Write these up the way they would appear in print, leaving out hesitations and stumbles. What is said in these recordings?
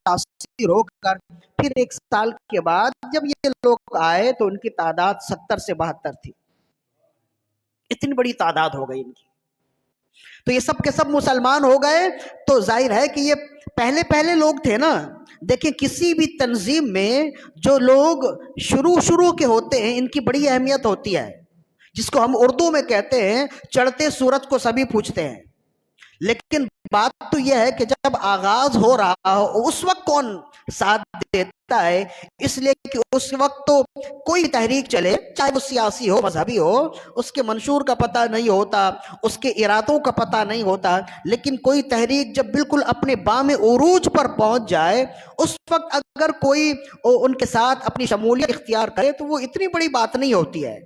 متاثر ہو کر پھر 1 سال کے بعد جب یہ لوگ آئے تو ان کی تعداد 70 سے 72 تھی. اتنی بڑی تعداد ہو گئی ان کی. تو یہ سب کے سب مسلمان ہو گئے. تو ظاہر ہے کہ یہ پہلے لوگ تھے نا. دیکھیں کسی بھی تنظیم میں جو لوگ شروع کے ہوتے ہیں ان کی بڑی اہمیت ہوتی ہے، جس کو ہم اردو میں کہتے ہیں چڑھتے سورج کو سبھی پوچھتے ہیں. لیکن بات تو یہ ہے کہ جب آغاز ہو رہا ہو اس وقت کون ساتھ دیتا ہے. اس لیے کہ اس وقت تو کوئی تحریک چلے، چاہے وہ سیاسی ہو مذہبی ہو، اس کے منشور کا پتہ نہیں ہوتا، اس کے ارادوں کا پتہ نہیں ہوتا. لیکن کوئی تحریک جب بالکل اپنے بام عروج پر پہنچ جائے اس وقت اگر کوئی ان کے ساتھ اپنی شمولیت اختیار کرے تو وہ اتنی بڑی بات نہیں ہوتی ہے.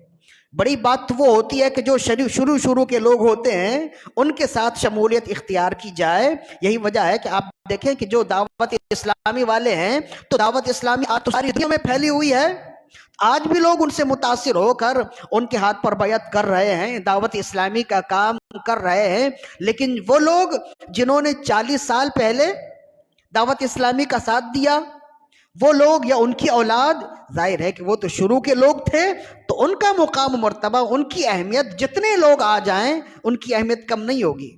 بڑی بات وہ ہوتی ہے کہ جو شروع کے لوگ ہوتے ہیں ان کے ساتھ شمولیت اختیار کی جائے. یہی وجہ ہے کہ آپ دیکھیں کہ جو دعوت اسلامی والے ہیں تو دعوت اسلامی آج تو ساری دنیا میں پھیلی ہوئی ہے. آج بھی لوگ ان سے متاثر ہو کر ان کے ہاتھ پر بیعت کر رہے ہیں، دعوت اسلامی کا کام کر رہے ہیں. لیکن وہ لوگ جنہوں نے 40 سال پہلے دعوت اسلامی کا ساتھ دیا، وہ لوگ یا ان کی اولاد، ظاہر ہے کہ وہ تو شروع کے لوگ تھے، تو ان کا مقام و مرتبہ، ان کی اہمیت جتنے لوگ آ جائیں ان کی اہمیت کم نہیں ہوگی.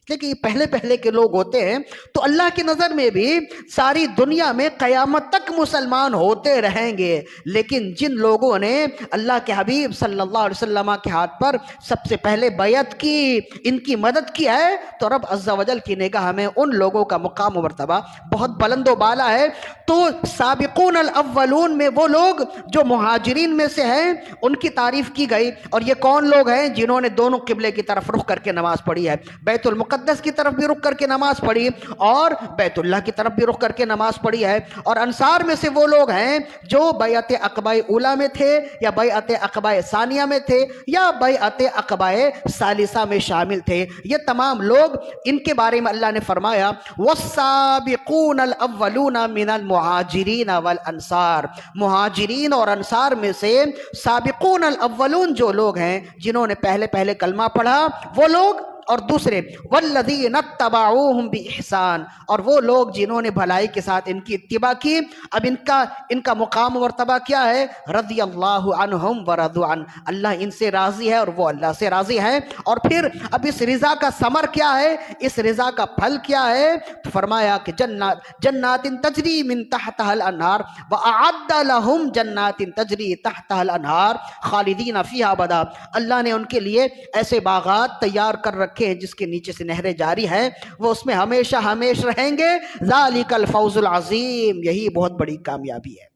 لیکن یہ پہلے کے لوگ ہوتے ہیں. تو اللہ کی نظر میں بھی ساری دنیا میں قیامت تک مسلمان ہوتے رہیں گے. لیکن جن لوگوں نے اللہ کے حبیب صلی اللہ علیہ وسلم کے ہاتھ پر سب سے پہلے بیعت کی، ان کی مدد کی ہے، تو رب عز و جل کی نگاہ میں ان لوگوں کا مقام و مرتبہ بہت بلند و بالا ہے. تو سابقون الاولون میں وہ لوگ جو مہاجرین میں سے ہیں ان کی تعریف کی گئی. اور یہ کون لوگ ہیں؟ جنہوں نے دونوں قبلے کی طرف رخ کر کے نماز پڑھی ہے، بیت المقدس کی طرف بھی رخ کر کے نماز پڑھی اور بیت اللہ کی طرف بھی رخ کر کے نماز پڑھی ہے. اور انصار میں سے وہ لوگ ہیں جو بیعت عقبہ اولیٰ میں تھے یا بیعت عقبہ ثانیہ میں تھے یا بیعت عقبہ ثالثہ میں شامل تھے. یہ تمام لوگ، ان کے بارے میں اللہ نے فرمایا والسابقون الاولون من المہاجرین والانصار. مہاجرین اور انصار میں سے سابقون الاولون جو لوگ ہیں جنہوں نے پہلے کلمہ پڑھا وہ لوگ، اور دوسرے والذین اتبعوہم بإحسان، اور وہ لوگ جنہوں نے بھلائی کے ساتھ ان کی اتباع کی. اب ان کا مقام و مرتبہ کیا ہے؟ رضی اللہ عنہم ورضوا عنہ، اللہ ان سے راضی ہے اور وہ اللہ سے راضی ہیں. اور پھر اب اس رضا کا ثمر کیا ہے، اس رضا کا پھل کیا ہے؟ تو فرمایا کہ جنات تجری من تحتها الانہار واعد لهم جنات تجری تحتها الانہار خالدین فیہا ابدا. اللہ نے ان کے لیے ایسے باغات تیار کر رکھے ہیں جس کے نیچے سے نہریں جاری ہیں، وہ اس میں ہمیشہ رہیں گے. ذالک الفوز العظیم، یہی بہت بڑی کامیابی ہے.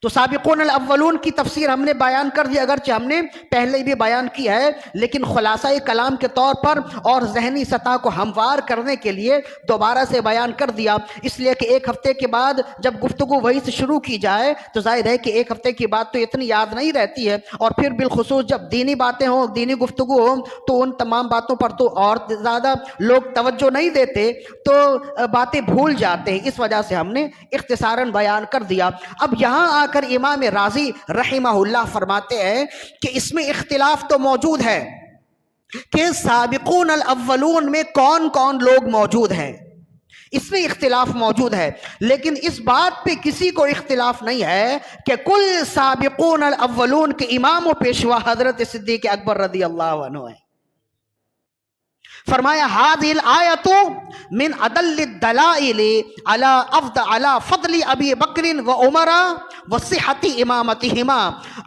تو سابقون الاولون کی تفسیر ہم نے بیان کر دی، اگرچہ ہم نے پہلے بھی بیان کی ہے، لیکن خلاصہ کلام کے طور پر اور ذہنی سطح کو ہموار کرنے کے لیے دوبارہ سے بیان کر دیا. اس لیے کہ 1 ہفتے کے بعد جب گفتگو وہی سے شروع کی جائے تو ظاہر ہے کہ 1 ہفتے کی بات تو اتنی یاد نہیں رہتی ہے، اور پھر بالخصوص جب دینی باتیں ہوں، دینی گفتگو ہوں، تو ان تمام باتوں پر تو اور زیادہ لوگ توجہ نہیں دیتے، تو باتیں بھول جاتے ہیں. اس وجہ سے ہم نے اختصاراً بیان کر دیا. اب یہاں آ کر امام رازی رحمہ اللہ فرماتے ہیں کہ اس میں اختلاف تو موجود ہے کہ سابقون الاولون میں کون کون لوگ موجود ہیں، اس میں اختلاف موجود ہے. لیکن اس بات پہ کسی کو اختلاف نہیں ہے کہ کل سابقون الاولون کے امام و پیشوا حضرت صدیق اکبر رضی اللہ عنہ ہیں. فرمایا هذه الآیت من ادل الدلائل على فضل ابی بکر و عمر و صحت امامتہما.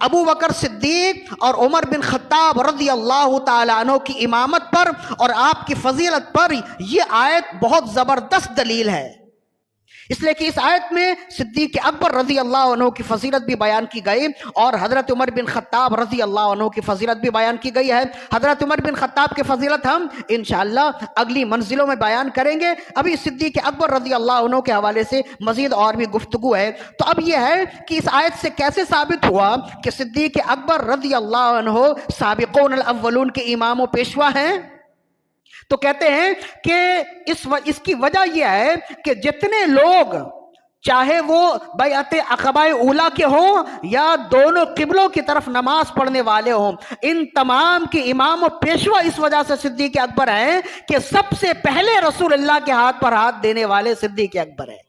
ابو بکر صدیق اور عمر بن خطاب رضی اللہ تعالی عنہ کی امامت پر اور آپ کی فضیلت پر یہ آیت بہت زبردست دلیل ہے. اس لیے کہ اس آیت میں صدیق اکبر رضی اللہ عنہ کی فضیلت بھی بیان کی گئی اور حضرت عمر بن خطاب رضی اللہ عنہ کی فضیلت بھی بیان کی گئی ہے. حضرت عمر بن خطاب کی فضیلت ہم انشاءاللہ اگلی منزلوں میں بیان کریں گے. ابھی صدیق اکبر رضی اللہ عنہ کے حوالے سے مزید اور بھی گفتگو ہے. تو اب یہ ہے کہ اس آیت سے کیسے ثابت ہوا کہ صدیق اکبر رضی اللہ عنہ سابقون الاولون کے امام و پیشوا ہیں؟ تو کہتے ہیں کہ اس کی وجہ یہ ہے کہ جتنے لوگ چاہے وہ بیعت عقبہ اولیٰ کے ہوں یا دونوں قبلوں کی طرف نماز پڑھنے والے ہوں، ان تمام کے امام و پیشوا اس وجہ سے صدیق اکبر ہیں کہ سب سے پہلے رسول اللہ کے ہاتھ پر ہاتھ دینے والے صدیق اکبر ہیں.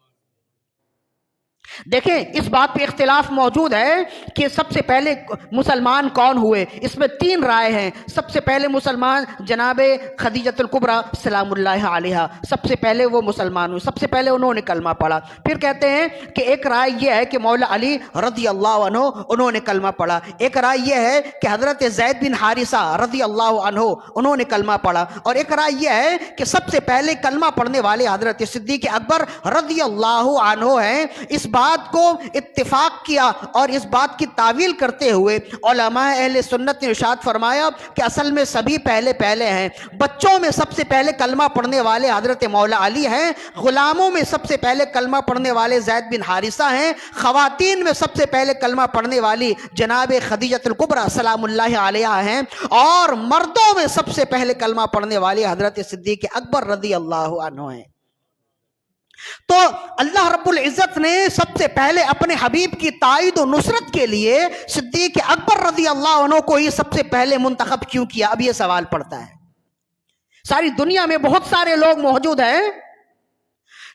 دیکھیں اس بات پہ اختلاف موجود ہے کہ سب سے پہلے مسلمان کون ہوئے. اس میں 3 رائے ہیں. سب سے پہلے مسلمان جناب خدیجۃ الکبریٰ سلام اللہ علیہا، سب سے پہلے وہ مسلمان ہوئے، سب سے پہلے انہوں نے کلمہ پڑھا. پھر کہتے ہیں کہ ایک رائے یہ ہے کہ مولا علی رضی اللہ عنہ انہوں نے کلمہ پڑھا. ایک رائے یہ ہے کہ حضرت زید بن حارثہ رضی اللہ عنہ انہوں نے کلمہ پڑھا. اور ایک رائے یہ ہے کہ سب سے پہلے کلمہ پڑھنے والے حضرت صدیق اکبر رضی اللہ عنہ ہیں. اس بات کو اتفاق کیا اور اس بات کی تعویل کرتے ہوئے علماء اہل سنت نے ارشاد فرمایا کہ اصل میں سبھی پہلے ہیں. بچوں میں سب سے پہلے کلمہ پڑھنے والے حضرت مولا علی ہیں، غلاموں میں سب سے پہلے کلمہ پڑھنے والے زید بن حارثہ ہیں، خواتین میں سب سے پہلے کلمہ پڑھنے والی جناب خدیجۃ الکبریٰ سلام اللہ علیہا ہیں، اور مردوں میں سب سے پہلے کلمہ پڑھنے والے حضرت صدیق اکبر رضی اللہ عنہ ہیں. تو اللہ رب العزت نے سب سے پہلے اپنے حبیب کی تائید و نصرت کے لیے صدیق اکبر رضی اللہ عنہ کو ہی سب سے پہلے منتخب کیوں کیا؟ اب یہ سوال پڑتا ہے. ساری دنیا میں بہت سارے لوگ موجود ہیں،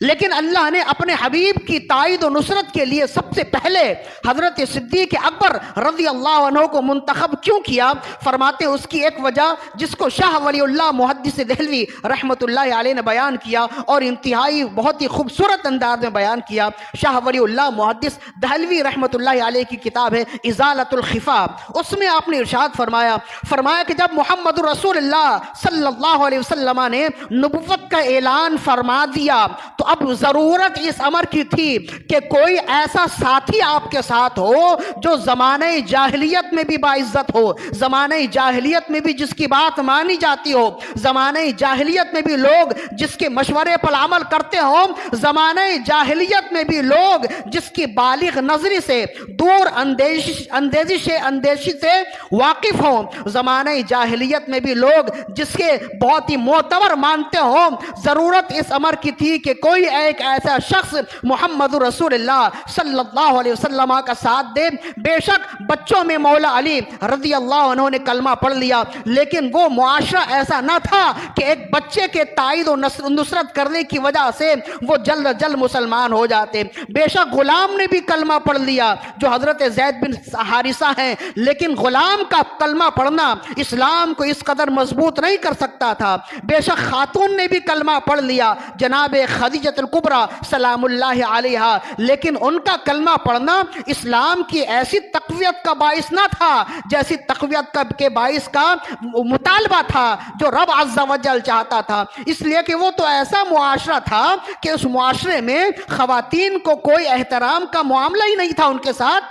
لیکن اللہ نے اپنے حبیب کی تائید و نصرت کے لیے سب سے پہلے حضرت صدیق اکبر رضی اللہ عنہ کو منتخب کیوں کیا؟ فرماتے ہیں اس کی ایک وجہ جس کو شاہ ولی اللہ محدث دہلوی رحمۃ اللہ علیہ نے بیان کیا اور انتہائی بہت ہی خوبصورت انداز میں بیان کیا. شاہ ولی اللہ محدث دہلوی رحمۃ اللہ علیہ کی کتاب ہے ازالۃ الخفا، اس میں آپ نے ارشاد فرمایا کہ جب محمد رسول اللہ صلی اللہ علیہ وسلم نے نبوت کا اعلان فرما دیا تو اب ضرورت اس امر کی تھی کہ کوئی ایسا ساتھی آپ کے ساتھ ہو جو زمانہ جاہلیت میں بھی باعزت ہو، زمانہ جاہلیت میں بھی جس کی بات مانی جاتی ہو، زمانہ جاہلیت میں بھی لوگ جس کے مشورے پر عمل کرتے ہوں، زمانہ جاہلیت میں بھی لوگ جس کی بالغ نظری سے دور اندیشی سے واقف ہوں، زمانہ جاہلیت میں بھی لوگ جس کے بہت ہی معتبر مانتے ہوں. ضرورت اس امر کی تھی کہ کوئی ایک ایسا شخص محمد رسول اللہ صلی اللہ علیہ وسلم کا ساتھ دے. بے شک بچوں میں مولا علی رضی اللہ عنہ نے کلمہ پڑھ لیا، لیکن وہ معاشرہ ایسا نہ تھا کہ ایک بچے کے تائید و نصرت کرنے کی وجہ سے وہ جلد مسلمان ہو جاتے. بے شک غلام نے بھی کلمہ پڑھ لیا جو حضرت زید بن حارثہ ہیں، لیکن غلام کا کلمہ پڑھنا اسلام کو اس قدر مضبوط نہیں کر سکتا تھا. بے شک خاتون نے بھی کلمہ پڑھ لیا جناب خدیجۃ الکبریٰ سلام اللہ علیہا، لیکن ان کا کلمہ پڑھنا اسلام کی ایسی تقویت کا باعث نہ تھا جیسی تقویت کے باعث کا مطالبہ تھا جو رب عز و جل چاہتا تھا. اس لیے کہ وہ تو ایسا معاشرہ تھا کہ اس معاشرے میں خواتین کو کوئی احترام کا معاملہ ہی نہیں تھا. ان کے ساتھ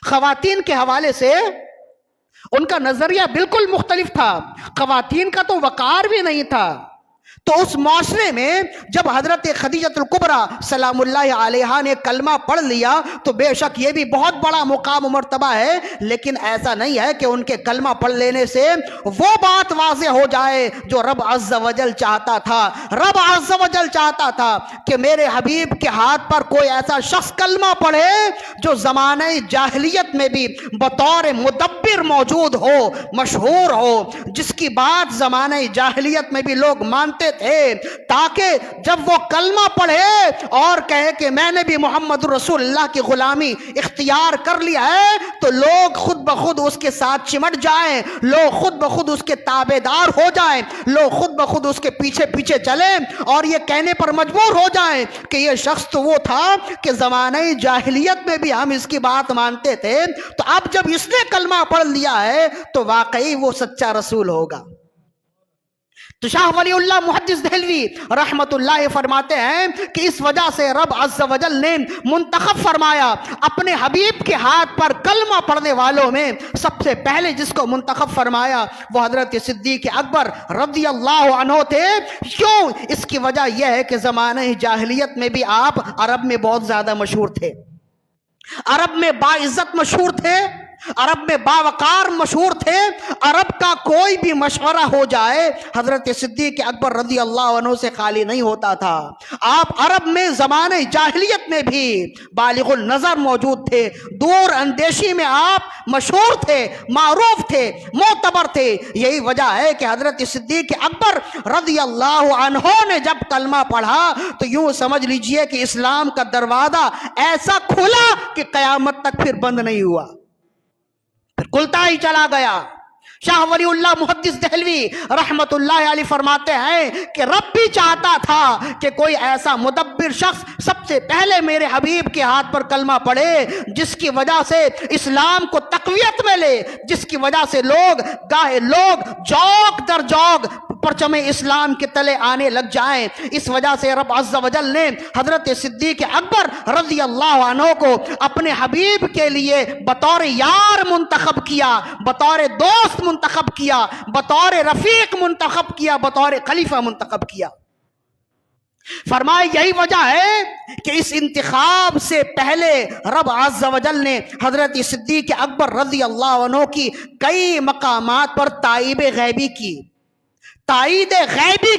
خواتین کے حوالے سے ان کا نظریہ بالکل مختلف تھا، خواتین کا تو وقار بھی نہیں تھا. تو اس معاشرے میں جب حضرت خدیجۃ الکبریٰ سلام اللہ علیہا نے کلمہ پڑھ لیا تو بے شک یہ بھی بہت بڑا مقام و مرتبہ ہے، لیکن ایسا نہیں ہے کہ ان کے کلمہ پڑھ لینے سے وہ بات واضح ہو جائے جو رب عز و جل چاہتا تھا. رب عز و جل چاہتا تھا کہ میرے حبیب کے ہاتھ پر کوئی ایسا شخص کلمہ پڑھے جو زمانہ جاہلیت میں بھی بطور مدبر موجود ہو، مشہور ہو، جس کی بات زمانہ جاہلیت میں بھی لوگ مانتے تھے، تاکہ جب وہ کلمہ پڑھے اور کہے کہ میں نے بھی محمد رسول اللہ کی غلامی اختیار کر لیا ہے تو لوگ خود بخود اس کے ساتھ چمٹ جائیں، لوگ خود بخود اس کے تابع دار ہو جائیں، لوگ خود بخود اس کے پیچھے چلیں اور یہ کہنے پر مجبور ہو جائیں کہ یہ شخص تو وہ تھا کہ زمانہ جاہلیت میں بھی ہم اس کی بات مانتے تھے، تو اب جب اس نے کلمہ پڑھ لیا ہے تو واقعی وہ سچا رسول ہوگا. تو شاہ ولی اللہ محدث دہلوی رحمت اللہ فرماتے ہیں کہ اس وجہ سے رب عز و جل نے منتخب فرمایا اپنے حبیب کے ہاتھ پر کلمہ پڑھنے والوں میں سب سے پہلے جس کو منتخب فرمایا وہ حضرت صدیق اکبر رضی اللہ عنہ تھے. کیوں؟ اس کی وجہ یہ ہے کہ زمانہ جاہلیت میں بھی آپ عرب میں بہت زیادہ مشہور تھے، عرب میں باعزت مشہور تھے، عرب میں باوقار مشہور تھے. عرب کا کوئی بھی مشورہ ہو جائے حضرت صدیق اکبر رضی اللہ عنہ سے خالی نہیں ہوتا تھا. آپ عرب میں زمانے جاہلیت میں بھی بالغ النظر موجود تھے. دور اندیشی میں آپ مشہور تھے, معروف تھے, معتبر تھے. یہی وجہ ہے کہ حضرت صدیق اکبر رضی اللہ عنہ نے جب کلمہ پڑھا تو یوں سمجھ لیجئے کہ اسلام کا دروازہ ایسا کھلا کہ قیامت تک پھر بند نہیں ہوا, پھر کھلتا ہی چلا گیا. شاہ ولی اللہ محدث دہلوی رحمت اللہ علیہ فرماتے ہیں کہ رب بھی چاہتا تھا کہ کوئی ایسا مدبر شخص سب سے پہلے میرے حبیب کے ہاتھ پر کلمہ پڑھے جس کی وجہ سے اسلام کو تقویت ملے, جس کی وجہ سے لوگ جوگ در جوگ پرچم اسلام کے تلے آنے لگ جائیں. اس وجہ سے رب عز و جل نے حضرت صدیق اکبر رضی اللہ عنہ کو اپنے حبیب کے لیے بطور یار منتخب کیا, بطور دوست منتخب کیا, بطور رفیق منتخب کیا, بطور خلیفہ منتخب کیا. فرمائے یہی وجہ ہے کہ اس انتخاب سے پہلے رب عز و جل نے حضرت صدیق اکبر رضی اللہ عنہ کی کئی مقامات پر تائید غیبی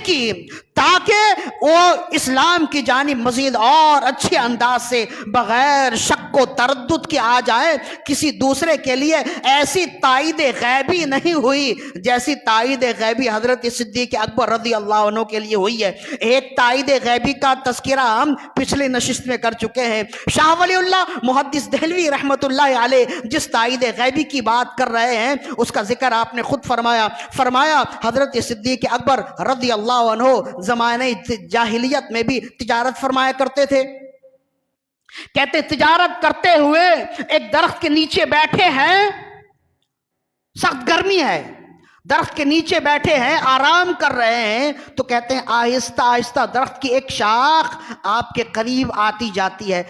کی تاکہ وہ اسلام کی جانب مزید اور اچھے انداز سے بغیر شک و تردد کے آ جائے. کسی دوسرے کے لیے ایسی تائید غیبی نہیں ہوئی جیسی تائید غیبی حضرت صدیق اکبر رضی اللہ عنہ کے لیے ہوئی ہے. ایک تائید غیبی کا تذکرہ ہم پچھلی نشست میں کر چکے ہیں. شاہ ولی اللہ محدث دہلوی رحمت اللہ علیہ جس تائید غیبی کی بات کر رہے ہیں اس کا ذکر آپ نے خود فرمایا حضرت صدیق اکبر رضی اللہ عنہ زمانے جاہلیت میں بھی تجارت فرمایا کرتے تھے. کہتے تجارت کرتے ہوئے ایک درخت کے نیچے بیٹھے ہیں, سخت گرمی ہے, درخت کے نیچے بیٹھے ہیں, آرام کر رہے ہیں, تو کہتے ہیں آہستہ آہستہ درخت کی ایک شاخ آپ کے قریب آتی جاتی ہے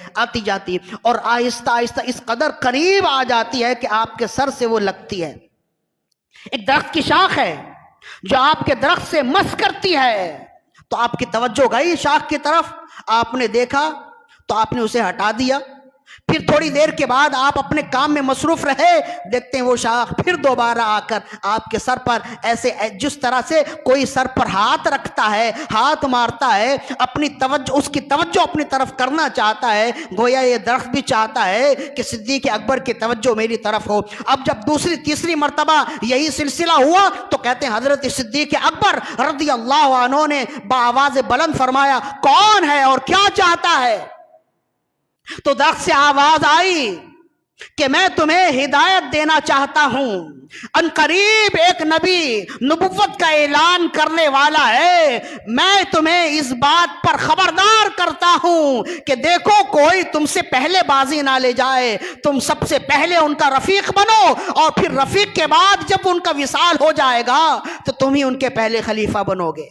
اور آہستہ آہستہ اس قدر قریب آ جاتی ہے کہ آپ کے سر سے وہ لگتی ہے. ایک درخت کی شاخ ہے جو آپ کے درخت سے مس کرتی ہے, تو آپ کی توجہ گئی شاخ کی طرف, آپ نے دیکھا تو آپ نے اسے ہٹا دیا. پھر تھوڑی دیر کے بعد آپ اپنے کام میں مصروف رہے, دیکھتے ہیں وہ شاخ پھر دوبارہ آ کر آپ کے سر پر ایسے جس طرح سے کوئی سر پر ہاتھ رکھتا ہے, ہاتھ مارتا ہے, اپنی توجہ اس کی توجہ اپنی طرف کرنا چاہتا ہے. گویا یہ درخت بھی چاہتا ہے کہ صدیق اکبر کی توجہ میری طرف ہو. اب جب دوسری تیسری مرتبہ یہی سلسلہ ہوا تو کہتے ہیں حضرت صدیق اکبر رضی اللہ عنہ نے بآواز بلند فرمایا کون ہے اور کیا چاہتا ہے؟ تو درخت سے آواز آئی کہ میں تمہیں ہدایت دینا چاہتا ہوں. ان قریب ایک نبی نبوت کا اعلان کرنے والا ہے. میں تمہیں اس بات پر خبردار کرتا ہوں کہ دیکھو کوئی تم سے پہلے بازی نہ لے جائے. تم سب سے پہلے ان کا رفیق بنو اور پھر رفیق کے بعد جب ان کا وصال ہو جائے گا تو تم ہی ان کے پہلے خلیفہ بنو گے.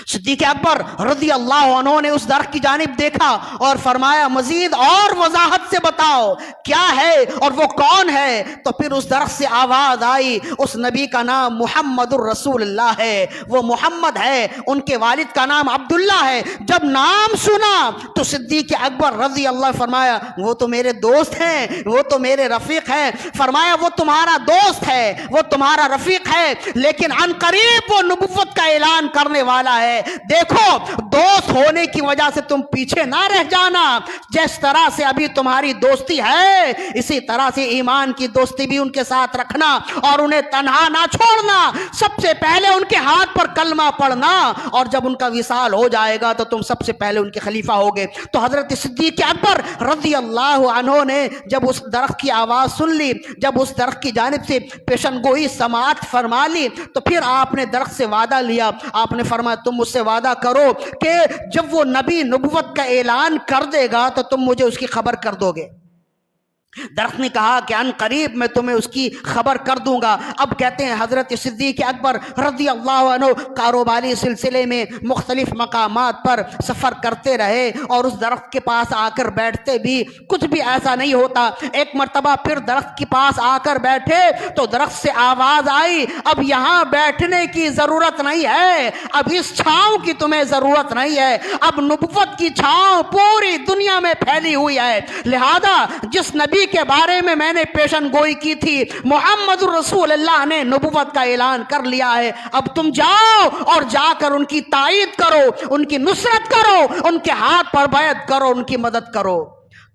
صدیق اکبر رضی اللہ عنہ نے اس درخت کی جانب دیکھا اور فرمایا مزید اور وضاحت سے بتاؤ کیا ہے اور وہ کون ہے؟ تو پھر اس درخت سے آواز آئی اس نبی کا نام محمد الرسول اللہ ہے, وہ محمد ہے, ان کے والد کا نام عبداللہ ہے. جب نام سنا تو صدیق اکبر رضی اللہ فرمایا وہ تو میرے دوست ہیں, وہ تو میرے رفیق ہیں. فرمایا وہ تمہارا دوست ہے, وہ تمہارا رفیق ہے, لیکن عن قریب وہ نبوت کا اعلان کرنے والا ہے. دیکھو دوست ہونے کی وجہ سے تم پیچھے نہ رہ جانا. جس طرح سے ابھی تمہاری دوستی ہے اسی طرح سے ایمان کی دوستی بھی ان کے ساتھ رکھنا اور انہیں تنہا نہ چھوڑنا. سب سے پہلے ان کے ہاتھ پر کلمہ پڑھنا اور جب ان کا وصال ہو جائے گا تو تم سب سے پہلے ان کے خلیفہ ہوگے. تو حضرت صدیق اکبر رضی اللہ عنہ نے جب اس درخت کی آواز سن لی, جب اس درخت کی جانب سے پیشن گوئی سماعت فرما لی تو پھر آپ نے درخت سے وعدہ لیا. آپ نے فرمایا تم مجھ سے وعدہ کرو کہ جب وہ نبی نبوت کا اعلان کر دے گا تو تم مجھے اس کی خبر کر دو گے. درخت نے کہا کہ ان قریب میں تمہیں اس کی خبر کر دوں گا. اب کہتے ہیں حضرت صدیق اکبر رضی اللہ عنہ کاروباری سلسلے میں مختلف مقامات پر سفر کرتے رہے اور اس درخت کے پاس آ کر بیٹھتے بھی کچھ بھی ایسا نہیں ہوتا. ایک مرتبہ پھر درخت کے پاس آ کر بیٹھے تو درخت سے آواز آئی اب یہاں بیٹھنے کی ضرورت نہیں ہے, اب اس چھاؤں کی تمہیں ضرورت نہیں ہے, اب نبوت کی چھاؤں پوری دنیا میں پھیلی ہوئی ہے. لہذا جس نبی نبی کے بارے میں نے پیشن گوئی کی تھی، محمد رسول اللہ نے نبوت کا اعلان کر لیا ہے، اب تم جاؤ اور جا کر ان کی تائید کرو، ان کی نصرت کرو، ان کے ہاتھ پر بیعت کرو، ان کی مدد کرو۔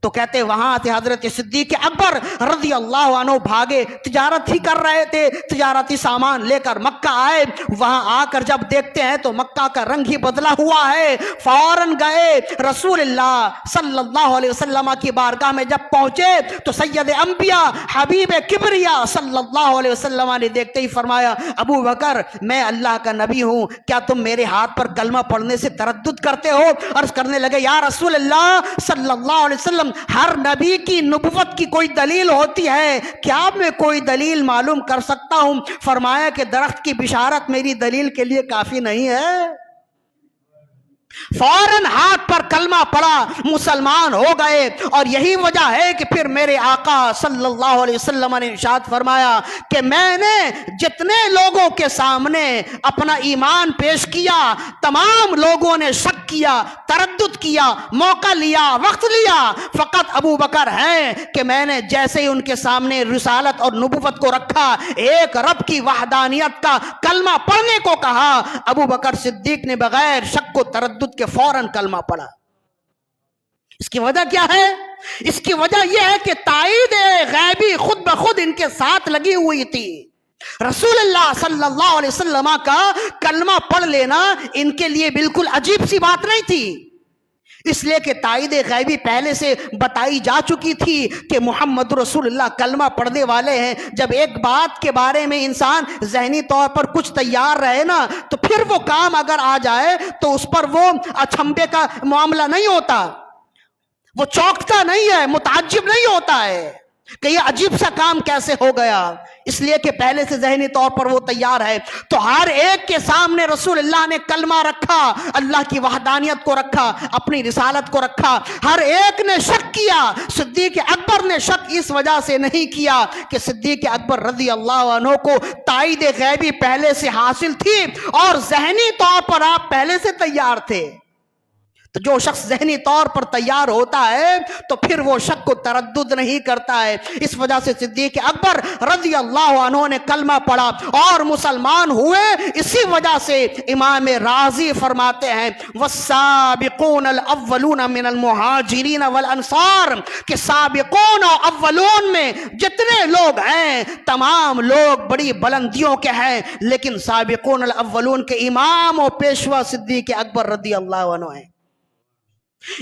تو کہتے وہاں سے حضرت صدیق اکبر رضی اللہ عنہ بھاگے، تجارت ہی کر رہے تھے، تجارتی سامان لے کر مکہ آئے، وہاں آ کر جب دیکھتے ہیں تو مکہ کا رنگ ہی بدلا ہوا ہے، فوراً گئے رسول اللہ صلی اللہ علیہ وسلم کی بارگاہ میں جب پہنچے تو سید انبیاء حبیب کبریا صلی اللہ علیہ وسلم نے دیکھتے ہی فرمایا، ابو بکر میں اللہ کا نبی ہوں، کیا تم میرے ہاتھ پر کلمہ پڑھنے سے تردد کرتے ہو؟ عرض کرنے لگے، یا رسول اللہ صلی اللہ علیہ وسلم، ہر نبی کی نبوت کی کوئی دلیل ہوتی ہے، کیا میں کوئی دلیل معلوم کر سکتا ہوں؟ فرمایا کہ درخت کی بشارت میری دلیل کے لیے کافی نہیں ہے۔ فوراً ہاتھ پر کلمہ پڑا، مسلمان ہو گئے، اور یہی وجہ ہے کہ پھر میرے آقا صلی اللہ علیہ وسلم نے ارشاد فرمایا کہ میں نے جتنے لوگوں کے سامنے اپنا ایمان پیش کیا، تمام لوگوں نے شک کیا، تردد کیا، موقع لیا، وقت لیا، فقط ابو بکر ہیں کہ میں نے جیسے ہی ان کے سامنے رسالت اور نبوت کو رکھا، ایک رب کی وحدانیت کا کلمہ پڑھنے کو کہا، ابو بکر صدیق نے بغیر شک و تردد کے فوراً کلمہ پڑھا۔ اس کی وجہ کیا ہے؟ اس کی وجہ یہ ہے کہ تائید غیبی خود بخود ان کے ساتھ لگی ہوئی تھی۔ رسول اللہ صلی اللہ علیہ وسلم کا کلمہ پڑھ لینا ان کے لیے بالکل عجیب سی بات نہیں تھی، اس لیے کہ تائید غیبی پہلے سے بتائی جا چکی تھی کہ محمد رسول اللہ کلمہ پڑھنے والے ہیں۔ جب ایک بات کے بارے میں انسان ذہنی طور پر کچھ تیار رہے نا، تو پھر وہ کام اگر آ جائے تو اس پر وہ اچھمبے کا معاملہ نہیں ہوتا، وہ چونکتا نہیں ہے، متعجب نہیں ہوتا ہے کہ یہ عجیب سا کام کیسے ہو گیا، اس لیے کہ پہلے سے ذہنی طور پر وہ تیار ہے۔ تو ہر ایک کے سامنے رسول اللہ نے کلمہ رکھا، اللہ کی وحدانیت کو رکھا، اپنی رسالت کو رکھا، ہر ایک نے شک کیا۔ صدیق اکبر نے شک اس وجہ سے نہیں کیا کہ صدیق اکبر رضی اللہ عنہ کو تائید غیبی پہلے سے حاصل تھی اور ذہنی طور پر آپ پہلے سے تیار تھے۔ تو جو شخص ذہنی طور پر تیار ہوتا ہے تو پھر وہ شک کو تردد نہیں کرتا ہے۔ اس وجہ سے صدیق اکبر رضی اللہ عنہ نے کلمہ پڑھا اور مسلمان ہوئے۔ اسی وجہ سے امام رازی فرماتے ہیں والسابقون الاولون من المہاجرین والانصار، کہ سابقون و اولون میں جتنے لوگ ہیں تمام لوگ بڑی بلندیوں کے ہیں، لیکن سابقون الاولون کے امام و پیشوا صدیق اکبر رضی اللہ عنہ ہیں۔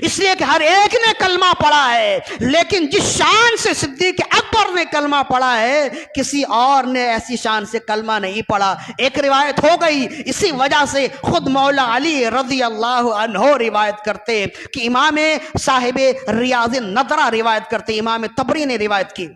اس لیے کہ ہر ایک نے کلمہ پڑھا ہے، لیکن جس شان سے صدیق اکبر نے کلمہ پڑھا ہے کسی اور نے ایسی شان سے کلمہ نہیں پڑھا۔ ایک روایت ہو گئی، اسی وجہ سے خود مولا علی رضی اللہ عنہ روایت کرتے کہ امام صاحب ریاض النظرہ روایت کرتے، امام طبری نے روایت کی،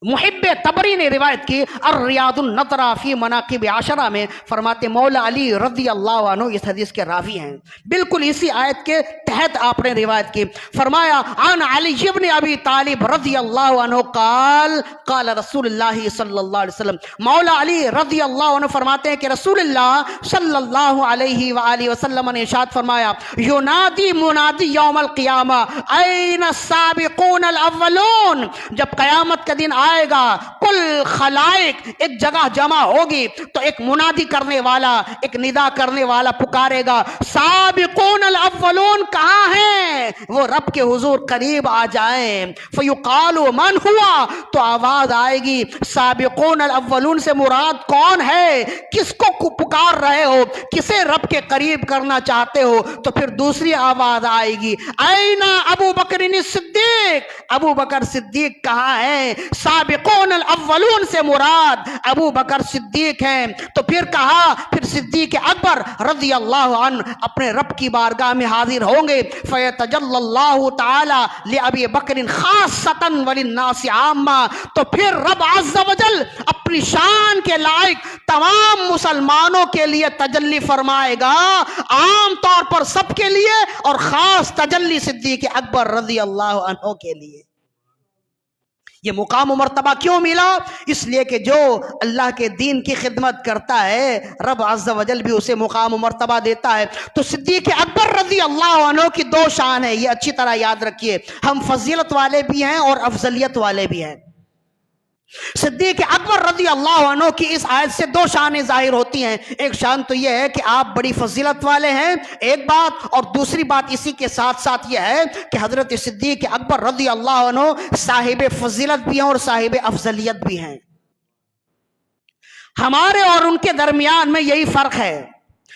محب طبری نے روایت کی، الریاض النظرہ فی مناقب عشرہ میں فرماتے مولا علی رضی اللہ عنہ اس حدیث کے راوی ہیں، بالکل اسی آیت کے تحت آپ نے روایت کی۔ فرمایا عن علی بن ابی طالب رضی اللہ عنہ قال قال رسول اللہ صلی اللہ علیہ وسلم، مولا علی رضی اللہ عنہ فرماتے ہیں کہ رسول اللہ صلی اللہ علیہ وآلہ وسلم نے ارشاد فرمایا ینادی منادی یوم القیامہ این السابقون الاولون، جب قیامت کا دن آئے گا کل خلائق ایک جگہ جمع ہوگی تو ایک منادی کرنے والا، ایک ندا کرنے والا پکارے گا سابقون الاولون کہاں ہیں؟ وہ رب کے حضور قریب آ جائیں۔ فیقال من ہوا، تو آواز آئے گی سابقون الاولون سے مراد کون ہے؟ کس کو پکار رہے ہو؟ کسے رب کے قریب کرنا چاہتے ہو؟ تو پھر دوسری آواز آئے گی اینا ابو بکر صدیق، ابو بکر صدیق کہاں ہیں؟ سابقون الاولون سے مراد ابو بکر صدیق ہیں۔ تو پھر کہا، پھر صدیق اکبر رضی اللہ عنہ اپنے رب کی بارگاہ میں حاضر ہوں گے، فیتجلی اللہ تعالی لابی بکر خاصتا وللناس عامہ، تو پھر رب عز و جل اپنی شان کے لائق تمام مسلمانوں کے لیے تجلی فرمائے گا، عام طور پر سب کے لیے، اور خاص تجلی صدیق اکبر رضی اللہ عنہ کے لیے۔ یہ مقام و مرتبہ کیوں ملا؟ اس لیے کہ جو اللہ کے دین کی خدمت کرتا ہے رب عز و جل بھی اسے مقام و مرتبہ دیتا ہے۔ تو صدیق اکبر رضی اللہ عنہ کی دو شان ہے، یہ اچھی طرح یاد رکھیے، ہم فضیلت والے بھی ہیں اور افضلیت والے بھی ہیں۔ صدیق اکبر رضی اللہ عنہ کی اس آیت سے دو شانیں ظاہر ہوتی ہیں۔ ایک شان تو یہ ہے کہ آپ بڑی فضیلت والے ہیں، ایک بات، اور دوسری بات اسی کے ساتھ ساتھ یہ ہے کہ حضرت صدیق اکبر رضی اللہ عنہ صاحب فضیلت بھی ہیں اور صاحب افضلیت بھی ہیں۔ ہمارے اور ان کے درمیان میں یہی فرق ہے،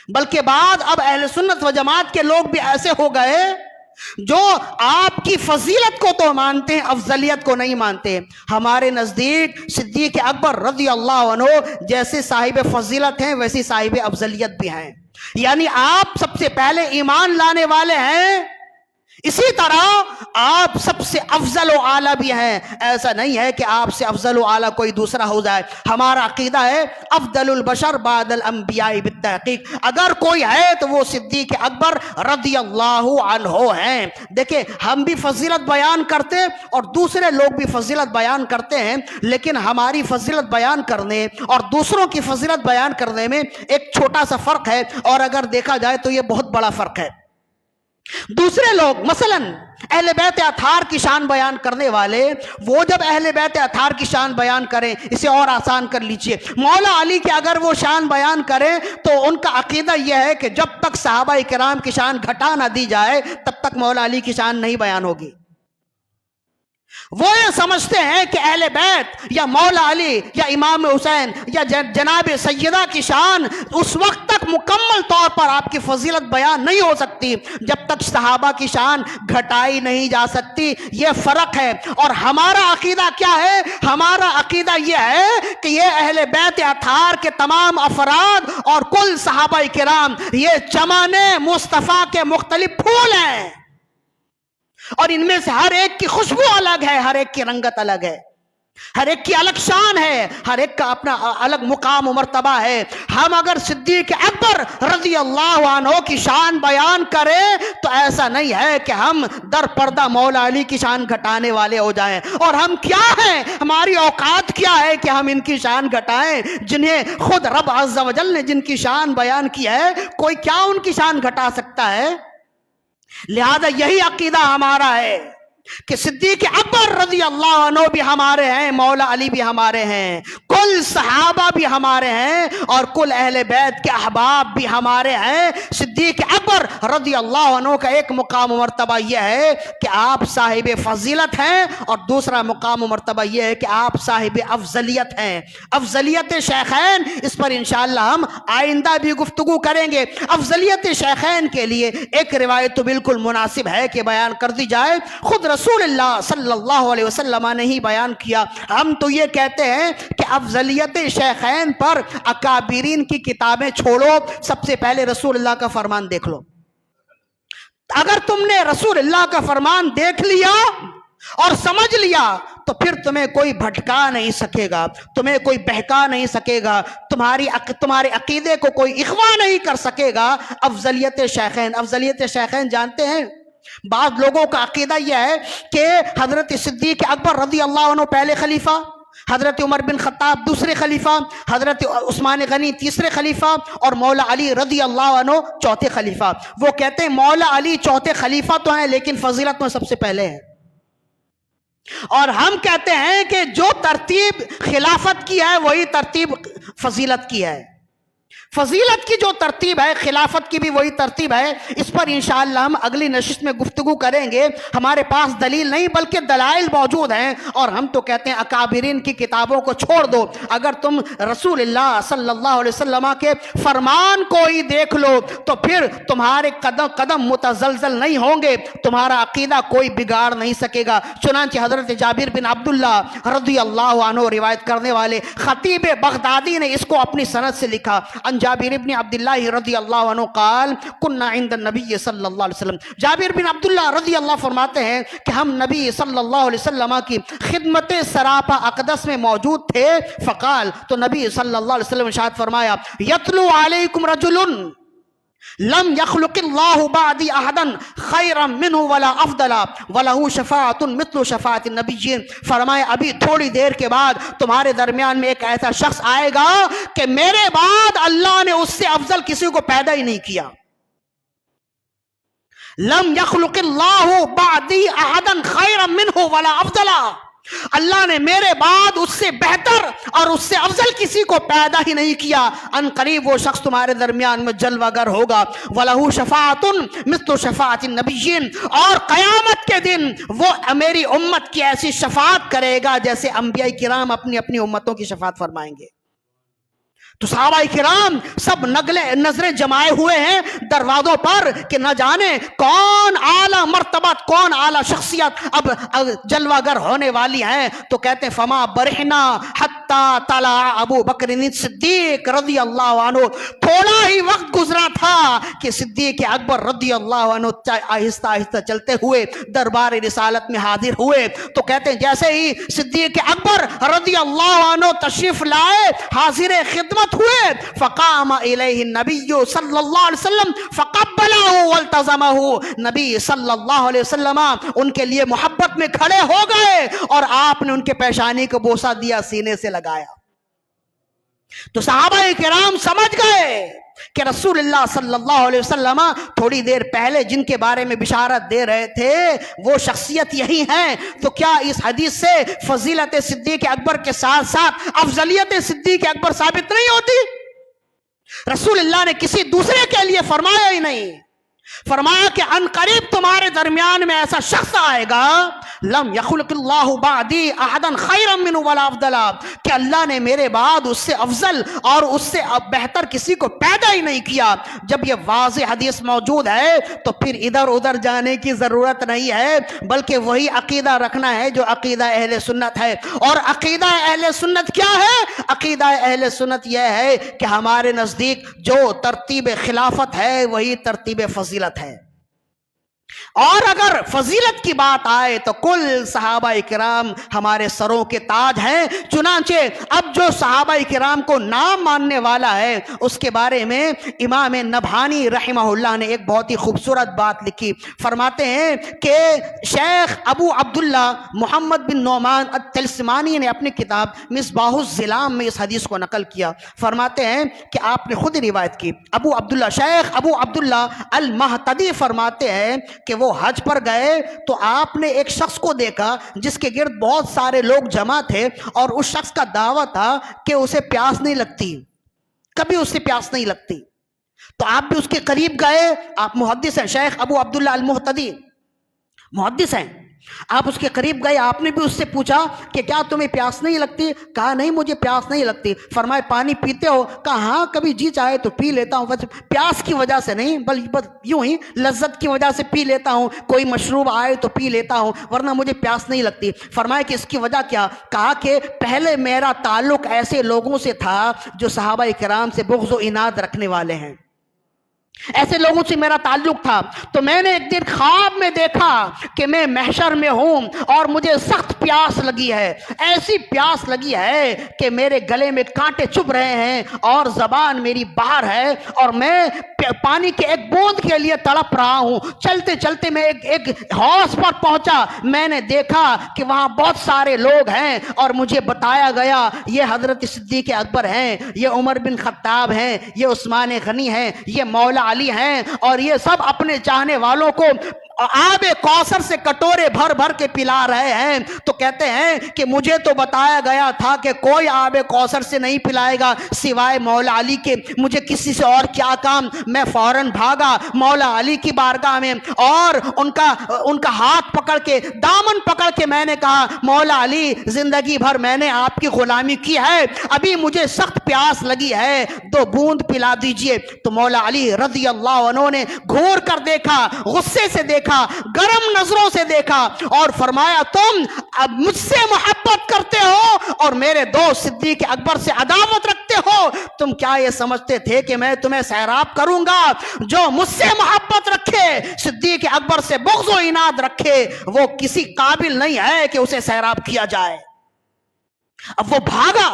بلکہ بعد اب اہل سنت و جماعت کے لوگ بھی ایسے ہو گئے جو آپ کی فضیلت کو تو مانتے ہیں، افضلیت کو نہیں مانتے۔ ہمارے نزدیک صدیق اکبر رضی اللہ عنہ جیسے صاحب فضیلت ہیں ویسی صاحب افضلیت بھی ہیں، یعنی آپ سب سے پہلے ایمان لانے والے ہیں، اسی طرح آپ سب سے افضل و اعلیٰ بھی ہیں۔ ایسا نہیں ہے کہ آپ سے افضل و اعلیٰ کوئی دوسرا ہو جائے۔ ہمارا عقیدہ ہے افضل البشر بعد الانبیاء بالتحقیق، اگر کوئی ہے تو وہ صدیق اکبر رضی اللہ عنہ ہیں۔ دیکھیں ہم بھی فضیلت بیان کرتے اور دوسرے لوگ بھی فضیلت بیان کرتے ہیں، لیکن ہماری فضیلت بیان کرنے اور دوسروں کی فضیلت بیان کرنے میں ایک چھوٹا سا فرق ہے، اور اگر دیکھا جائے تو یہ بہت بڑا فرق ہے۔ دوسرے لوگ مثلا اہل بیت اطہار کی شان بیان کرنے والے، وہ جب اہل بیت اطہار کی شان بیان کریں، اسے اور آسان کر لیجئے، مولا علی کی اگر وہ شان بیان کریں تو ان کا عقیدہ یہ ہے کہ جب تک صحابہ کرام کی شان گھٹا نہ دی جائے تب تک مولا علی کی شان نہیں بیان ہوگی۔ وہ یہ سمجھتے ہیں کہ اہل بیت یا مولا علی یا امام حسین یا جناب سیدہ کی شان اس وقت تک مکمل طور پر آپ کی فضیلت بیان نہیں ہو سکتی جب تک صحابہ کی شان گھٹائی نہیں جا سکتی۔ یہ فرق ہے۔ اور ہمارا عقیدہ کیا ہے؟ ہمارا عقیدہ یہ ہے کہ یہ اہل بیت اطہار کے تمام افراد اور کل صحابہ کرام یہ چمن مصطفیٰ کے مختلف پھول ہیں، اور ان میں سے ہر ایک کی خوشبو الگ ہے، ہر ایک کی رنگت الگ ہے، ہر ایک کی الگ شان ہے، ہر ایک کا اپنا الگ مقام و مرتبہ ہے۔ ہم اگر صدیق اکبر رضی اللہ عنہ کی شان بیان کریں تو ایسا نہیں ہے کہ ہم در پردہ مولا علی کی شان گھٹانے والے ہو جائیں۔ اور ہم کیا ہیں؟ ہماری اوقات کیا ہے کہ ہم ان کی شان گھٹائیں؟ جنہیں خود رب عز و جل نے جن کی شان بیان کی ہے، کوئی کیا ان کی شان گھٹا سکتا ہے؟ لہذا یہی عقیدہ ہمارا ہے کہ صدیق اکبر رضی اللہ عنہ بھی ہمارے ہیں، مولا علی بھی ہمارے ہیں، کل صحابہ بھی ہمارے ہیں، اور کل اہل بیت کے احباب بھی ہمارے ہیں۔ صدیق اکبر رضی اللہ عنہ کا ایک مقام و مرتبہ یہ ہے کہ آپ صاحب فضیلت ہیں، اور دوسرا مقام و مرتبہ یہ ہے کہ آپ صاحب افضلیت ہیں۔ افضلیت شیخین، اس پر انشاءاللہ ہم آئندہ بھی گفتگو کریں گے۔ افضلیت شیخین کے لیے ایک روایت تو بالکل مناسب ہے کہ بیان کر دی جائے، خود رسول اللہ صلی اللہ علیہ وسلم نے ہی بیان کیا۔ ہم تو یہ کہتے ہیں کہ افضلیت شیخین پر اکابرین کی کتابیں چھوڑو، سب سے پہلے رسول اللہ کا فرمان دیکھ لو۔ اگر تم نے رسول اللہ کا فرمان دیکھ لیا اور سمجھ لیا تو پھر تمہیں کوئی بھٹکا نہیں سکے گا، تمہیں کوئی بہکا نہیں سکے گا، تمہارے عقیدے کو کوئی اغوا نہیں کر سکے گا۔ افضلیت شیخین، افضلیت شیخین جانتے ہیں؟ بعض لوگوں کا عقیدہ یہ ہے کہ حضرت صدیق اکبر رضی اللہ عنہ پہلے خلیفہ، حضرت عمر بن خطاب دوسرے خلیفہ، حضرت عثمان غنی تیسرے خلیفہ، اور مولا علی رضی اللہ عنہ چوتھے خلیفہ۔ وہ کہتے ہیں مولا علی چوتھے خلیفہ تو ہیں لیکن فضیلت میں سب سے پہلے ہیں، اور ہم کہتے ہیں کہ جو ترتیب خلافت کی ہے وہی ترتیب فضیلت کی ہے۔ فضیلت کی جو ترتیب ہے خلافت کی بھی وہی ترتیب ہے۔ اس پر انشاءاللہ ہم اگلی نشست میں گفتگو کریں گے۔ ہمارے پاس دلیل نہیں بلکہ دلائل موجود ہیں، اور ہم تو کہتے ہیں اکابرین کی کتابوں کو چھوڑ دو۔ اگر تم رسول اللہ صلی اللہ علیہ وسلم کے فرمان کو ہی دیکھ لو تو پھر تمہارے قدم متزلزل نہیں ہوں گے، تمہارا عقیدہ کوئی بگاڑ نہیں سکے گا۔ چنانچہ حضرت جابر بن عبداللہ رضی اللہ عنہ روایت کرنے والے خطیب بغدادی نے اس کو اپنی سند سے لکھا، ان جابر بن عبداللہ رضی اللہ عنہ قال کنا عند النبی صلی اللہ علیہ وسلم۔ جابر بن عبداللہ رضی اللہ فرماتے ہیں کہ ہم نبی صلی اللہ علیہ وسلم کی خدمت سراپا اقدس میں موجود تھے، فقال، تو نبی صلی اللہ علیہ وسلم ارشاد فرمایا، یتلو علیکم رجل، لم یخلق اللہ بعدی احدا خیرا منہ ولا افضلا ولہ شفاعۃ مثل شفاعۃ النبیین. فرمایا ابھی تھوڑی دیر کے بعد تمہارے درمیان میں ایک ایسا شخص آئے گا کہ میرے بعد اللہ نے اس سے افضل کسی کو پیدا ہی نہیں کیا. لم یخلق اللہ بعدی احدا خیرا منہ ولا افضلا. اللہ نے میرے بعد اس سے بہتر اور اس سے افضل کسی کو پیدا ہی نہیں کیا. ان قریب وہ شخص تمہارے درمیان میں جلوہ گر ہوگا. وَلَهُ شَفَاعَةٌ مِثْلُ شَفَاعَةِ النَّبِيِّينَ. اور قیامت کے دن وہ میری امت کی ایسی شفاعت کرے گا جیسے انبیاء کرام اپنی اپنی امتوں کی شفاعت فرمائیں گے. تو صحابہ کرام سب نظریں جمائے ہوئے ہیں دروازوں پر کہ نہ جانے کون اعلیٰ مرتبت کون اعلیٰ شخصیت اب جلوہ گر ہونے والی ہیں. تو کہتے ہیں فما برحنا حتی طلع ابو بکر صدیق رضی اللہ عنہ. تھوڑا ہی وقت گزرا تھا کہ صدیق اکبر رضی اللہ عنہ آہستہ آہستہ چلتے ہوئے دربار رسالت میں حاضر ہوئے. تو کہتے ہیں جیسے ہی صدیق اکبر رضی اللہ عنہ تشریف لائے حاضر خدمت ہوئے فقام الیہ النبی صلی اللہ علیہ وسلم فقبلہ والتزمہ. نبی صلی اللہ علیہ وسلم ان کے لیے محبت میں کھڑے ہو گئے اور آپ نے ان کے پیشانی کو بوسہ دیا, سینے سے لگایا. تو صحابہ کرام سمجھ گئے کہ رسول اللہ صلی اللہ علیہ وسلم تھوڑی دیر پہلے جن کے بارے میں بشارت دے رہے تھے وہ شخصیت یہی ہیں. تو کیا اس حدیث سے فضیلت صدیق اکبر کے ساتھ ساتھ افضلیت صدیق اکبر ثابت نہیں ہوتی؟ رسول اللہ نے کسی دوسرے کے لیے فرمایا ہی نہیں. فرمایا کہ ان قریب تمہارے درمیان میں ایسا شخص آئے گا لم یخلق اللہ بعدی احدا خیرا منہ ولا افضلا, کہ اللہ نے میرے بعد اس سے افضل اور اس سے بہتر کسی کو پیدا ہی نہیں کیا. جب یہ واضح حدیث موجود ہے تو پھر ادھر ادھر جانے کی ضرورت نہیں ہے, بلکہ وہی عقیدہ رکھنا ہے جو عقیدہ اہل سنت ہے. اور عقیدہ اہل سنت کیا ہے؟ عقیدہ اہل سنت یہ ہے کہ ہمارے نزدیک جو ترتیب خلافت ہے وہی ترتیب فضیلت ہے. اور اگر فضیلت کی بات آئے تو کل صحابہ کرام ہمارے سروں کے تاج ہیں. چنانچہ اب جو صحابہ کرام کو نام ماننے والا ہے اس کے بارے میں امام نبہانی رحمہ اللہ نے ایک بہت ہی خوبصورت بات لکھی. فرماتے ہیں کہ شیخ ابو عبداللہ محمد بن نعمان الطلسمانی نے اپنی کتاب مصباح الظلام میں اس حدیث کو نقل کیا. فرماتے ہیں کہ آپ نے خود روایت کی. ابو عبداللہ شیخ ابو عبداللہ المہتدی فرماتے ہیں کہ وہ حج پر گئے تو آپ نے ایک شخص کو دیکھا جس کے گرد بہت سارے لوگ جمع تھے اور اس شخص کا دعویٰ تھا کہ اسے پیاس نہیں لگتی, کبھی اسے پیاس نہیں لگتی. تو آپ بھی اس کے قریب گئے. آپ محدث ہیں, شیخ ابو عبداللہ المہتدی محدث ہیں. آپ اس کے قریب گئے, آپ نے بھی اس سے پوچھا کہ کیا تمہیں پیاس نہیں لگتی؟ کہا نہیں مجھے پیاس نہیں لگتی. فرمائے پانی پیتے ہو؟ کہا ہاں کبھی جی چاہے تو پی لیتا ہوں, بس پیاس کی وجہ سے نہیں بس یوں ہی لذت کی وجہ سے پی لیتا ہوں, کوئی مشروب آئے تو پی لیتا ہوں ورنہ مجھے پیاس نہیں لگتی. فرمائے کہ اس کی وجہ کیا؟ کہا کہ پہلے میرا تعلق ایسے لوگوں سے تھا جو صحابہ کرام سے بغض و عناد رکھنے والے ہیں, ایسے لوگوں سے میرا تعلق تھا. تو میں نے ایک دن خواب میں دیکھا کہ میں محشر میں ہوں اور مجھے سخت پیاس لگی ہے, ایسی پیاس لگی ہے کہ میرے گلے میں کانٹے چبھ رہے ہیں اور زبان میری باہر ہے اور میں پانی کے ایک بوند کے لیے تڑپ رہا ہوں. چلتے چلتے میں ایک حوض پر پہنچا. میں نے دیکھا کہ وہاں بہت سارے لوگ ہیں اور مجھے بتایا گیا یہ حضرت صدیق اکبر ہیں, یہ عمر بن خطاب ہیں, یہ عثمان غنی ہیں, یہ مولا علی ہیں, اور یہ سب اپنے چاہنے والوں کو آب کوثر سے کٹورے بھر بھر کے پلا رہے ہیں. تو کہتے ہیں کہ مجھے تو بتایا گیا تھا کہ کوئی آب کوثر سے نہیں پلائے گا سوائے مولا علی کے, مجھے کسی سے اور کیا کام. میں فوراً بھاگا مولا علی کی بارگاہ میں اور ان کا ہاتھ پکڑ کے دامن پکڑ کے میں نے کہا مولا علی زندگی بھر میں نے آپ کی غلامی کی ہے, ابھی مجھے سخت پیاس لگی ہے, 2 بوند پلا دیجئے. تو مولا علی رضی اللہ عنہ نے گھور کر دیکھا, غصے سے دیکھا, گرم نظروں سے دیکھا اور فرمایا تم اب مجھ سے محبت کرتے ہو اور میرے دوست صدیق اکبر سے عداوت رکھتے ہو. تم کیا یہ سمجھتے تھے کہ میں تمہیں سیراب کروں گا؟ جو مجھ سے محبت رکھے صدیق اکبر سے بغض و عناد رکھے وہ کسی قابل نہیں ہے کہ اسے سیراب کیا جائے. اب وہ بھاگا,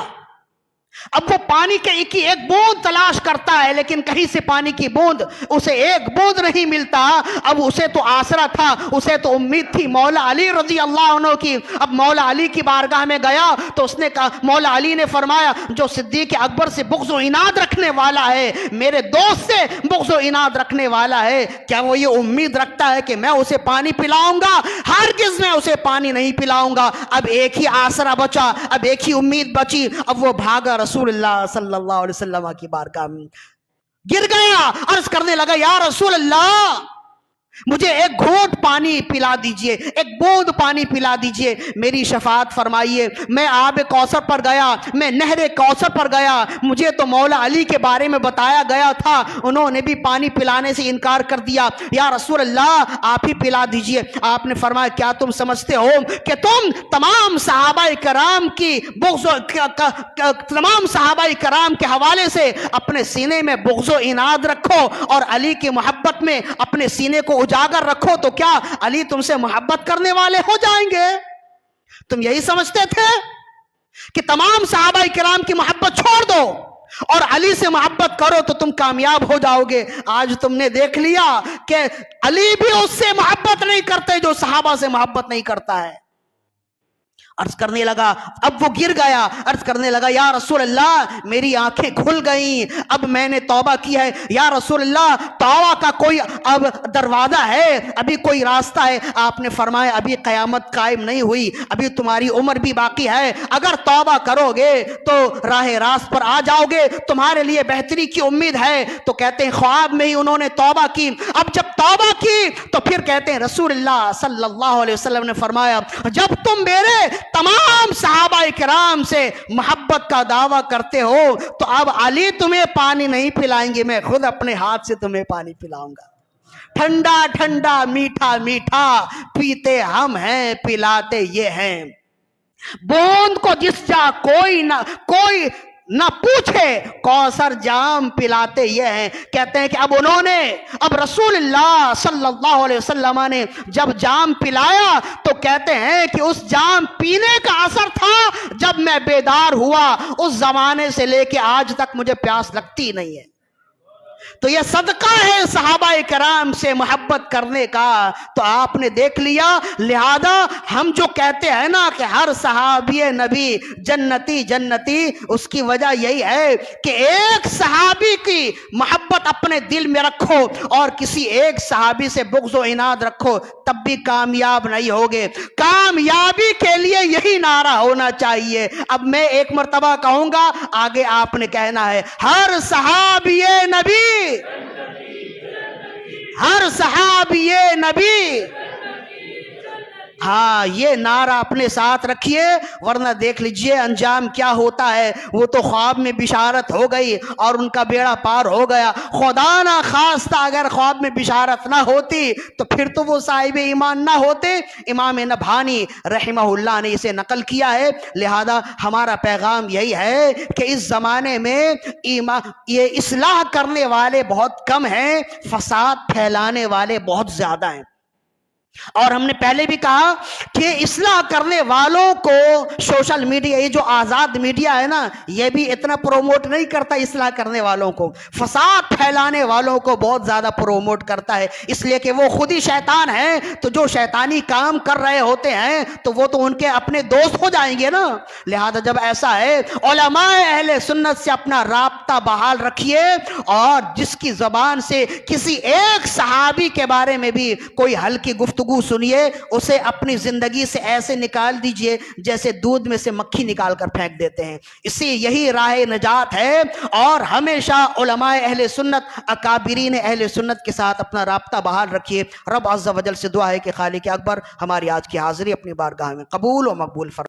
اب وہ پانی کی ایک بوند تلاش کرتا ہے، لیکن کہیں سے پانی کی بوند، اسے ایک بوند نہیں ملتا۔ اب اسے تو آسرا تھا، اسے تو امید تھی مولا علی رضی اللہ عنہ کی۔ اب مولا علی کی بارگاہ میں گیا تو اس نے کہا، مولا علی نے فرمایا، جو صدیق اکبر سے بغض و عناد رکھنے والا ہے، میرے دوست سے بغض و عناد رکھنے والا ہے، کیا وہ یہ امید رکھتا ہے کہ میں اسے پانی پلاؤں گا؟ ہرگز میں اسے پانی نہیں پلاؤں گا۔ اب ایک ہی آسرا بچا، اب ایک ہی امید بچی۔ اب وہ بھاگا رسول اللہ صلی اللہ علیہ وسلم کی بارگاہ میں، گر گیا، عرض کرنے لگا، یا رسول اللہ مجھے ایک گھونٹ پانی پلا دیجئے، ایک بوند پانی پلا دیجئے، میری شفاعت فرمائیے۔ میں آب کوثر پر گیا، میں نہر کوثر پر گیا، مجھے تو مولا علی کے بارے میں بتایا گیا تھا، انہوں نے بھی پانی پلانے سے انکار کر دیا، یا رسول اللہ آپ ہی پلا دیجئے۔ آپ نے فرمایا، کیا تم سمجھتے ہو کہ تم تمام صحابہ کرام کی بغض تمام صحابہ کرام کے حوالے سے اپنے سینے میں بغض و عناد رکھو اور علی کی محبت میں اپنے سینے کو اجاگر رکھو تو کیا علی تم سے محبت کرنے والے ہو جائیں گے؟ تم یہی سمجھتے تھے کہ تمام صحابہ کرام کی محبت چھوڑ دو اور علی سے محبت کرو تو تم کامیاب ہو جاؤ گے؟ آج تم نے دیکھ لیا کہ علی بھی اس سے محبت نہیں کرتے جو صحابہ سے محبت نہیں کرتا ہے۔ عرض کرنے لگا، اب وہ گر گیا، عرض کرنے لگا، یا رسول اللہ میری آنکھیں کھل گئیں، اب میں نے توبہ کی ہے، یا رسول اللہ توبہ کا کوئی اب دروازہ ہے، ابھی کوئی راستہ ہے؟ آپ نے فرمایا، ابھی قیامت قائم نہیں ہوئی، ابھی تمہاری عمر بھی باقی ہے، اگر توبہ کرو گے تو راہ راست پر آ جاؤ گے، تمہارے لیے بہتری کی امید ہے۔ تو کہتے ہیں خواب میں ہی انہوں نے توبہ کی۔ اب جب توبہ کی تو پھر کہتے ہیں رسول اللہ صلی اللہ علیہ وسلم نے فرمایا، جب تم میرے تمام صحابہ کرام سے محبت کا دعویٰ کرتے ہو تو اب علی تمہیں پانی نہیں پلائیں گے، میں خود اپنے ہاتھ سے تمہیں پانی پلاؤں گا۔ ٹھنڈا ٹھنڈا میٹھا میٹھا پیتے ہم ہیں پلاتے یہ ہیں، بوند کو جس جا کوئی نہ پوچھے کوثر جام پلاتے یہ ہیں۔ کہتے ہیں کہ اب انہوں نے رسول اللہ صلی اللہ علیہ وسلم نے جب جام پلایا تو کہتے ہیں کہ اس جام پینے کا اثر تھا، جب میں بیدار ہوا اس زمانے سے لے کے آج تک مجھے پیاس لگتی نہیں ہے۔ تو یہ صدقہ ہے صحابہ کرام سے محبت کرنے کا۔ تو آپ نے دیکھ لیا، لہذا ہم جو کہتے ہیں نا کہ ہر صحابی نبی جنتی جنتی، اس کی وجہ یہی ہے کہ ایک صحابی کی محبت اپنے دل میں رکھو اور کسی ایک صحابی سے بغض و عناد رکھو، تب بھی کامیاب نہیں ہوگے۔ کامیابی کے لیے یہی نعرہ ہونا چاہیے۔ اب میں ایک مرتبہ کہوں گا، آگے آپ نے کہنا ہے، ہر صحابی نبی، ہر صحابی نبی۔ ہاں، یہ نعرہ اپنے ساتھ رکھیے، ورنہ دیکھ لیجئے انجام کیا ہوتا ہے۔ وہ تو خواب میں بشارت ہو گئی اور ان کا بیڑا پار ہو گیا۔ خدا نہ خواستہ اگر خواب میں بشارت نہ ہوتی تو پھر تو وہ صاحب ایمان نہ ہوتے۔ امام نبہانی رحمہ اللہ نے اسے نقل کیا ہے۔ لہذا ہمارا پیغام یہی ہے کہ اس زمانے میں یہ اصلاح کرنے والے بہت کم ہیں، فساد پھیلانے والے بہت زیادہ ہیں۔ اور ہم نے پہلے بھی کہا کہ اصلاح کرنے والوں کو سوشل میڈیا، یہ جو آزاد میڈیا ہے نا، یہ بھی اتنا پروموٹ نہیں کرتا اصلاح کرنے والوں کو، فساد پھیلانے والوں کو بہت زیادہ پروموٹ کرتا ہے، اس لیے کہ وہ خود ہی شیطان ہیں، تو جو شیطانی کام کر رہے ہوتے ہیں تو وہ تو ان کے اپنے دوست ہو جائیں گے نا۔ لہذا جب ایسا ہے، علماء اہل سنت سے اپنا رابطہ بحال رکھیے، اور جس کی زبان سے کسی ایک صحابی کے بارے میں بھی کوئی ہلکی گفتگو سنیے، اسے اپنی زندگی سے ایسے نکال دیجئے جیسے دودھ میں سے مکھی نکال کر پھینک دیتے ہیں۔ اسی یہی راہ نجات ہے، اور ہمیشہ علماء اہل سنت، اکابرین اہل سنت کے ساتھ اپنا رابطہ بحال رکھیے۔ رب عز و جل سے دعا ہے کہ خالق اکبر ہماری آج کی حاضری اپنی بارگاہ میں قبول و مقبول فرمائے۔